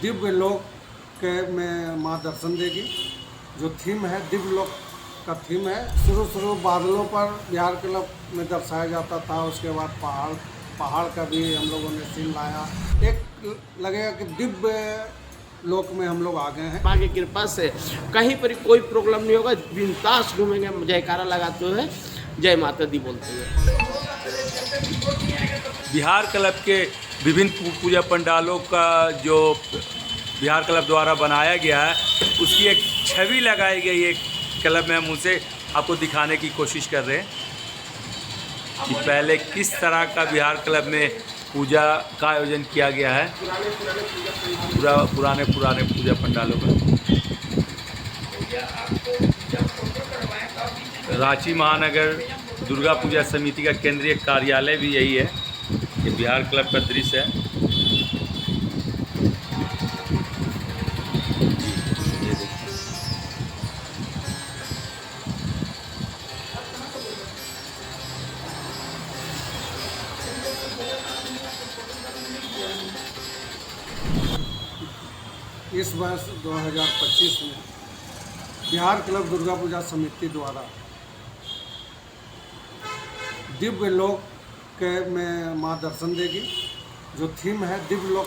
दिव्य लोक के में माँ दर्शन देगी। जो थीम है दिव्य लोक का थीम है। शुरू बादलों पर बिहार क्लब में दर्शाया जाता था, उसके बाद पहाड़ का भी हम लोगों ने सीन लाया। एक लगेगा कि दिव्य लोक में हम लोग आ गए हैं। माँ की कृपा से कहीं पर कोई प्रॉब्लम नहीं होगा, बिंदास घूमेंगे, जयकारा लगाते हुए जय माता दी बोलते हुए। बिहार क्लब के विभिन्न पूजा पंडालों का जो बिहार क्लब द्वारा बनाया गया है, उसकी एक छवि लगाई गई है क्लब में। हम उसे आपको दिखाने की कोशिश कर रहे हैं कि पहले किस तरह का बिहार क्लब में पूजा का आयोजन किया गया है, पुराने पूजा पंडालों का। रांची महानगर दुर्गा पूजा समिति का केंद्रीय कार्यालय भी यही है। ये बिहार क्लब का दृश्य है। ये देखिए, इस वर्ष 2025 में बिहार क्लब दुर्गा पूजा समिति द्वारा दिव्य लोक के में माँ दर्शन देगी। जो थीम है दिव्य लोक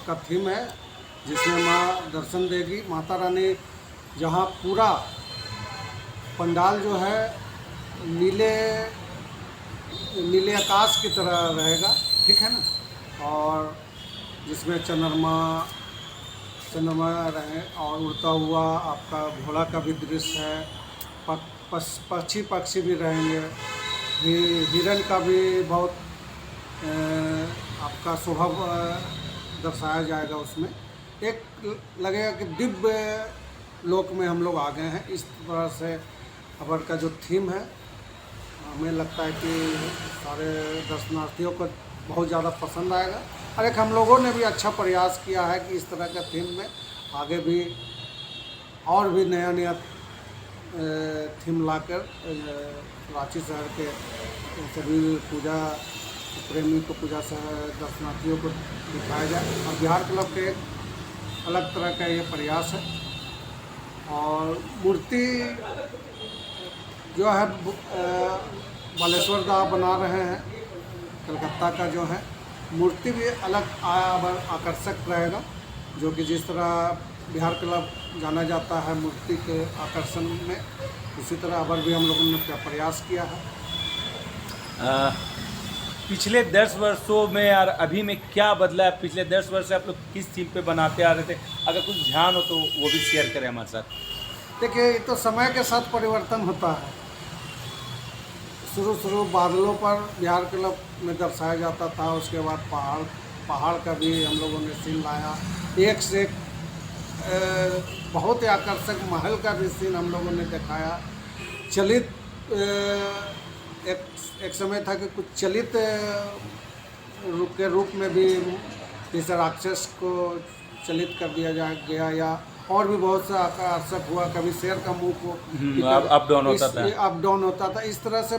का थीम है, जिसमें माँ दर्शन देगी। माता रानी जहाँ पूरा पंडाल जो है नीले आकाश की तरह रहेगा, ठीक है ना, और जिसमें चंद्रमा रहे और उड़ता हुआ आपका घोड़ा का भी दृश्य है। पक्षी भी रहेंगे। हिरण का भी बहुत आपका स्वभाव दर्शाया जाएगा उसमें। एक लगेगा कि दिव्य लोक में हम लोग आ गए हैं। इस तरह से अबर का जो थीम है, हमें लगता है कि सारे दर्शनार्थियों को बहुत ज़्यादा पसंद आएगा। और एक हम लोगों ने भी अच्छा प्रयास किया है कि इस तरह का थीम में आगे भी और भी नया थीम लाकर रांची शहर के सभी पूजा प्रेमी को, पूजा दर्शनार्थियों को दिखाया जाए। और बिहार क्लब के एक अलग तरह का ये प्रयास है। और मूर्ति जो है बालेश्वर दा बना रहे हैं, कलकत्ता का जो है मूर्ति भी अलग आकर्षक रहेगा। जो कि जिस तरह बिहार क्लब जाना जाता है मूर्ति के आकर्षण में, उसी तरह अबर भी हम लोगों ने प्रयास किया है। पिछले 10 वर्षों में और अभी में क्या बदला है? पिछले 10 वर्ष से आप लोग किस थीम पे बनाते आ रहे थे? अगर कुछ ध्यान हो तो वो भी शेयर करें हमारे साथ। देखिए, ये तो समय के साथ परिवर्तन होता है। शुरू बादलों पर बिहार क्लब में दर्शाया जाता था, उसके बाद पहाड़ का भी हम लोगों ने सीन लाया। एक से एक बहुत ही आकर्षक महल का भी सीन हम लोगों ने दिखाया। चलित एक समय था कि कुछ चलित के रूप में भी जैसे राक्षस को चलित कर दिया गया, या और भी बहुत सा आकर्षक हुआ। कभी शेर का मुंह को अप डाउन होता था। इस तरह से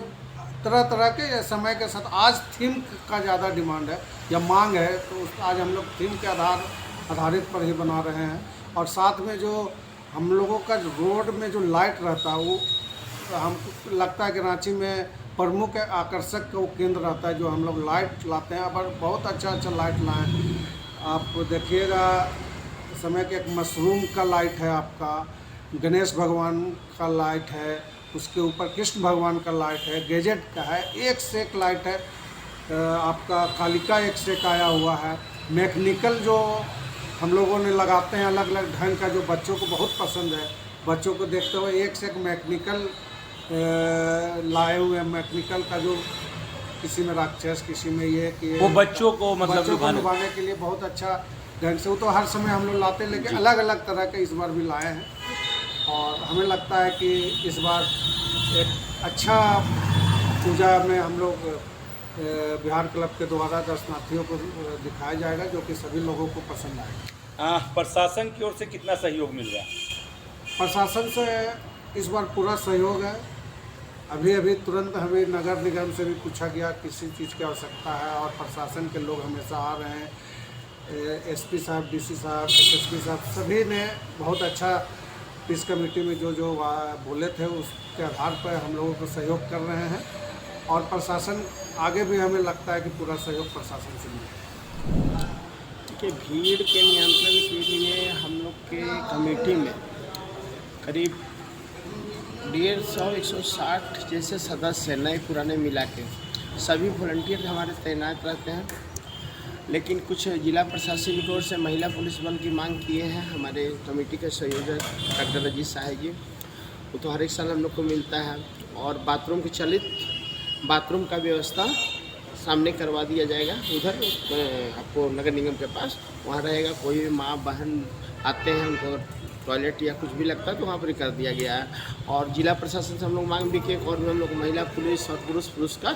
तरह के समय के साथ आज थीम का ज़्यादा डिमांड है या मांग है, तो आज हम लोग थीम के आधारित पर ही बना रहे हैं। और साथ में जो हम लोगों का रोड में जो लाइट रहता है, वो हमको लगता है कि रांची में प्रमुख आकर्षक का वो केंद्र रहता है, जो हम लोग लाइट लाते हैं। अब बहुत अच्छा लाइट लाएँ। आप देखिएगा, समय के एक मशरूम का लाइट है, आपका गणेश भगवान का लाइट है, उसके ऊपर कृष्ण भगवान का लाइट है, गैजेट का है, एक से एक लाइट है। आपका कालिका एक से एक आया हुआ है। मैकेनिकल जो हम लोगों ने लगाते हैं अलग अलग ढंग का, जो बच्चों को बहुत पसंद है। बच्चों को देखते हुए एक से एक मैकेनिकल लाए हुए हैं। मैकेनिकल का जो किसी में राक्षस, किसी में ये कि वो बच्चों को लुभाने के लिए बहुत अच्छा ढंग से, वो तो हर समय हम लोग लाते हैं, लेकिन अलग अलग तरह के इस बार भी लाए हैं। और हमें लगता है कि इस बार एक अच्छा पूजा में हम लोग बिहार क्लब के द्वारा दर्शनार्थियों को दिखाया जाएगा, जो कि सभी लोगों को पसंद आएगा। प्रशासन की ओर से कितना सहयोग मिल रहा है? प्रशासन से इस बार पूरा सहयोग है। अभी तुरंत हमें नगर निगम से भी पूछा गया किसी चीज़ की आवश्यकता है, और प्रशासन के लोग हमेशा आ रहे हैं। एसपी साहब, डीसी साहब, एसएसपी साहब सभी ने बहुत अच्छा इस कमेटी में जो बोले थे उसके आधार पर हम लोगों को सहयोग कर रहे हैं और प्रशासन आगे भी हमें लगता है कि पूरा सहयोग प्रशासन से मिलेगा। देखिए, भीड़ के नियंत्रण के लिए हम लोग के कमेटी में करीब 150-160 जैसे सदस्य नए पुराने मिला के सभी वॉलंटियर हमारे तैनात रहते हैं। लेकिन कुछ जिला प्रशासन की ओर से महिला पुलिस बल की मांग किए हैं हमारे कमेटी के संयोजक डॉक्टर अजीत शाह जी। वो तो हर एक साल हम लोग को मिलता है और बाथरूम की चलित बाथरूम का व्यवस्था सामने करवा दिया जाएगा। उधर आपको नगर निगम के पास वहाँ रहेगा। कोई भी माँ बहन आते हैं उनको टॉयलेट या कुछ भी लगता है तो वहाँ पर कर दिया गया है। और जिला प्रशासन से हम लोग मांग भी किए और भी हम लोग महिला पुलिस और पुरुष का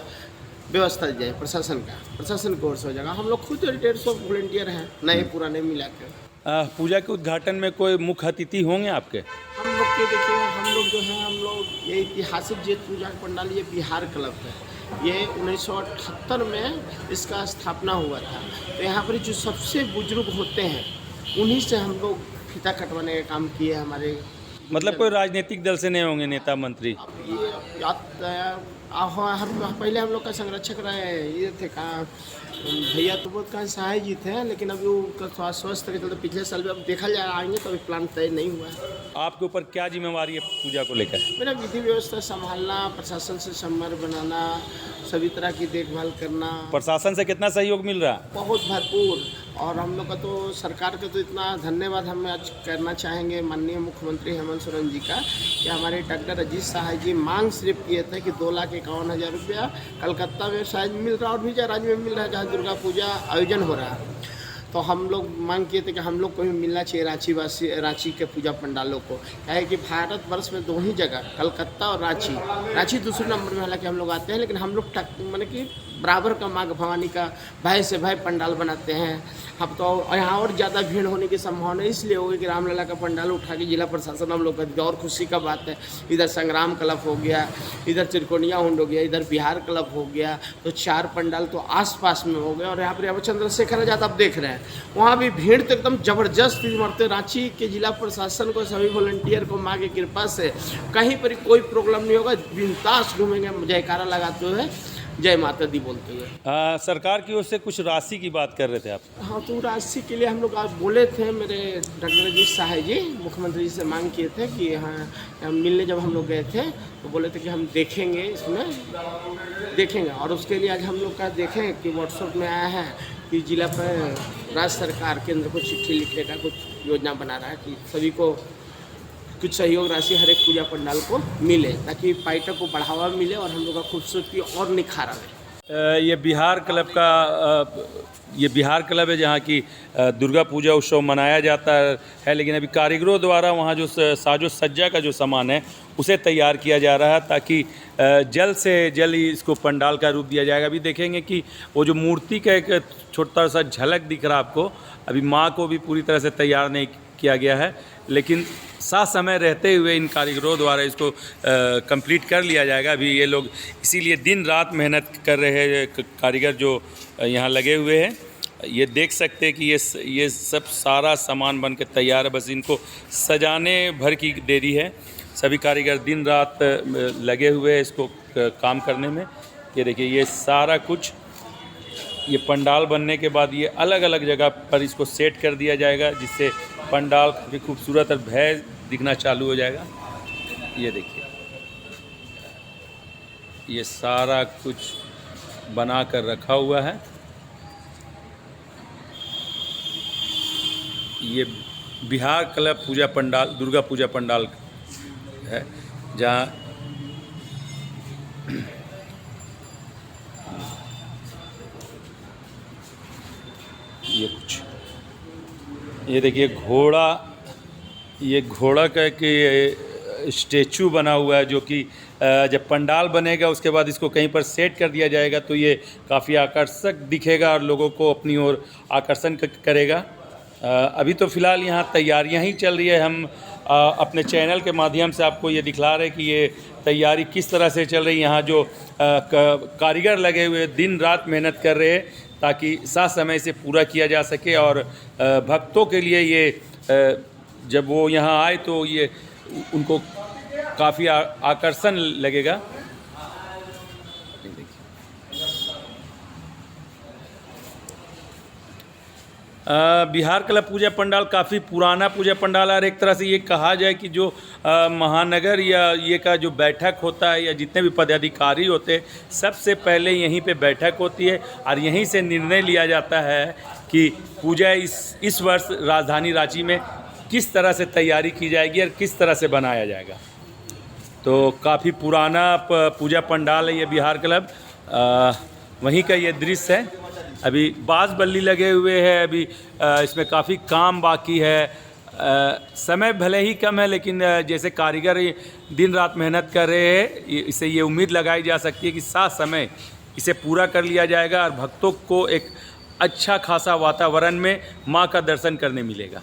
व्यवस्था दी जाए। प्रशासन की ओर से हो जाएगा। हम लोग खुद 150 वॉलंटियर हैं नए पुराने मिला कर। पूजा के उद्घाटन में कोई मुख्य अतिथि होंगे आपके? हम लोग के देखिए, हम लोग जो है हम लोग ये ऐतिहासिक जेठ पूजा पंडाल ये बिहार क्लब है। ये 1978 में इसका स्थापना हुआ था। तो यहाँ पर जो सबसे बुजुर्ग होते हैं उन्हीं से हम लोग फीता कटवाने का काम किए हमारे। मतलब कोई राजनीतिक दल से नहीं होंगे, नेता मंत्री? पहले हम लोग का संरक्षक रहे ये थे कहाँ भैया तो बहुत कहाँ सहाय जी थे, लेकिन अभी वो स्वस्थ के चलते पिछले साल भी अब देखा जाए आएंगे तो अभी प्लान तय नहीं हुआ है। आपके ऊपर क्या जिम्मेवारी है पूजा को लेकर? मेरा विधि व्यवस्था संभालना, प्रशासन से संपर्क बनाना, सभी तरह की देखभाल करना। प्रशासन से कितना सहयोग मिल रहा है? बहुत भरपूर। और हम लोग का तो सरकार का तो इतना धन्यवाद हम आज करना चाहेंगे माननीय मुख्यमंत्री हेमंत सोरेन जी का कि हमारे डॉक्टर अजीत शाह जी मांग सिर्फ किए थे कि 2,51,000 रुपया कलकत्ता में शायद मिल रहा और भी राज्य में मिल रहा है जहाँ दुर्गा पूजा आयोजन हो रहा है। तो हम लोग मांग किए थे कि हम लोग को भी मिलना चाहिए रांची के पूजा पंडालों को। क्या है कि भारत वर्ष में 2 ही जगह कलकत्ता और रांची दूसरे नंबर में हालांकि हम लोग आते हैं, लेकिन हम लोग माने कि बराबर का माँ भवानी का भाई से भाई पंडाल बनाते हैं। अब तो यहाँ और ज़्यादा भीड़ होने की संभावना इसलिए होगी कि रामलला का पंडाल उठा के जिला प्रशासन हम लोग का और खुशी का बात है। इधर संग्राम क्लब हो गया, इधर त्रिकोणिया हुंड हो गया, इधर बिहार क्लब हो गया, तो 4 पंडाल तो आसपास में हो गए। और यहाँ पर चंद्रशेखर आजाद आप देख रहे हैं वहाँ भी भीड़ तो एकदम ज़बरदस्त मरते। रांची के जिला प्रशासन को सभी वॉलंटियर को माँ की कृपा से कहीं पर कोई प्रॉब्लम नहीं होगा। बिंदास घूमेंगे जयकारा लगाते हुए, जय माता दी बोलते हुए। सरकार की ओर से कुछ राशि की बात कर रहे थे आप? हाँ, तो राशि के लिए हम लोग आज बोले थे, मेरे डॉक्टर अजीत शाह जी मुख्यमंत्री जी से मांग किए थे कि हाँ मिलने जब हम लोग गए थे तो बोले थे कि हम देखेंगे, इसमें देखेंगे। और उसके लिए आज हम लोग का देखें कि व्हाट्सएप में आया है कि जिला पर राज्य सरकार केंद्र को चिट्ठी लिखने का कुछ योजना बना रहा है कि सभी को कुछ सहयोग राशि हर एक पूजा पंडाल को मिले ताकि पर्यटक को बढ़ावा मिले और हम लोग का खूबसूरती और निखार आए। ये बिहार क्लब है जहाँ की दुर्गा पूजा उत्सव मनाया जाता है, लेकिन अभी कारीगरों द्वारा वहाँ जो साजो सज्जा का जो सामान है उसे तैयार किया जा रहा है ताकि जल्द से जल्द इसको पंडाल का रूप दिया जाएगा। अभी देखेंगे कि वो जो मूर्ति का एक छोटा सा झलक दिख रहा है आपको, अभी माँ को भी पूरी तरह से तैयार नहीं किया गया है, लेकिन साथ समय रहते हुए इन कारीगरों द्वारा इसको कंप्लीट कर लिया जाएगा। अभी ये लोग इसीलिए दिन रात मेहनत कर रहे हैं कारीगर जो यहाँ लगे हुए हैं। ये देख सकते हैं कि ये सब सारा सामान बन के तैयार है, बस इनको सजाने भर की देरी है। सभी कारीगर दिन रात लगे हुए हैं इसको काम करने में। ये देखिए, ये सारा कुछ ये पंडाल बनने के बाद ये अलग अलग जगह पर इसको सेट कर दिया जाएगा जिससे पंडाल काफ़ी खूबसूरत और भय दिखना चालू हो जाएगा। ये देखिए, ये सारा कुछ बना कर रखा हुआ है। ये बिहार क्लब पूजा पंडाल, दुर्गा पूजा पंडाल है जहाँ ये देखिए ये घोड़ा का कि स्टेचू बना हुआ है जो कि जब पंडाल बनेगा उसके बाद इसको कहीं पर सेट कर दिया जाएगा तो ये काफ़ी आकर्षक दिखेगा और लोगों को अपनी ओर आकर्षण करेगा। अभी तो फ़िलहाल यहाँ तैयारियाँ ही चल रही है। हम अपने चैनल के माध्यम से आपको ये दिखला रहे हैं कि ये तैयारी किस तरह से चल रही है। यहाँ जो कारीगर लगे हुए दिन रात मेहनत कर रहे हैं ताकि साथ समय से पूरा किया जा सके और भक्तों के लिए ये जब वो यहाँ आए तो ये उनको काफ़ी आकर्षण लगेगा। बिहार क्लब पूजा पंडाल काफ़ी पुराना पूजा पंडाल है और एक तरह से ये कहा जाए कि जो महानगर या ये का जो बैठक होता है या जितने भी पदाधिकारी होते हैं सबसे पहले यहीं पे बैठक होती है और यहीं से निर्णय लिया जाता है कि पूजा इस वर्ष राजधानी रांची में किस तरह से तैयारी की जाएगी और किस तरह से बनाया जाएगा। तो काफ़ी पुराना पूजा पंडाल है ये बिहार क्लब। वहीं का ये दृश्य है। अभी बांस बल्ली लगे हुए हैं, अभी इसमें काफ़ी काम बाकी है। समय भले ही कम है लेकिन जैसे कारीगर दिन रात मेहनत कर रहे हैं, इससे ये उम्मीद लगाई जा सकती है कि साथ समय इसे पूरा कर लिया जाएगा और भक्तों को एक अच्छा खासा वातावरण में माँ का दर्शन करने मिलेगा।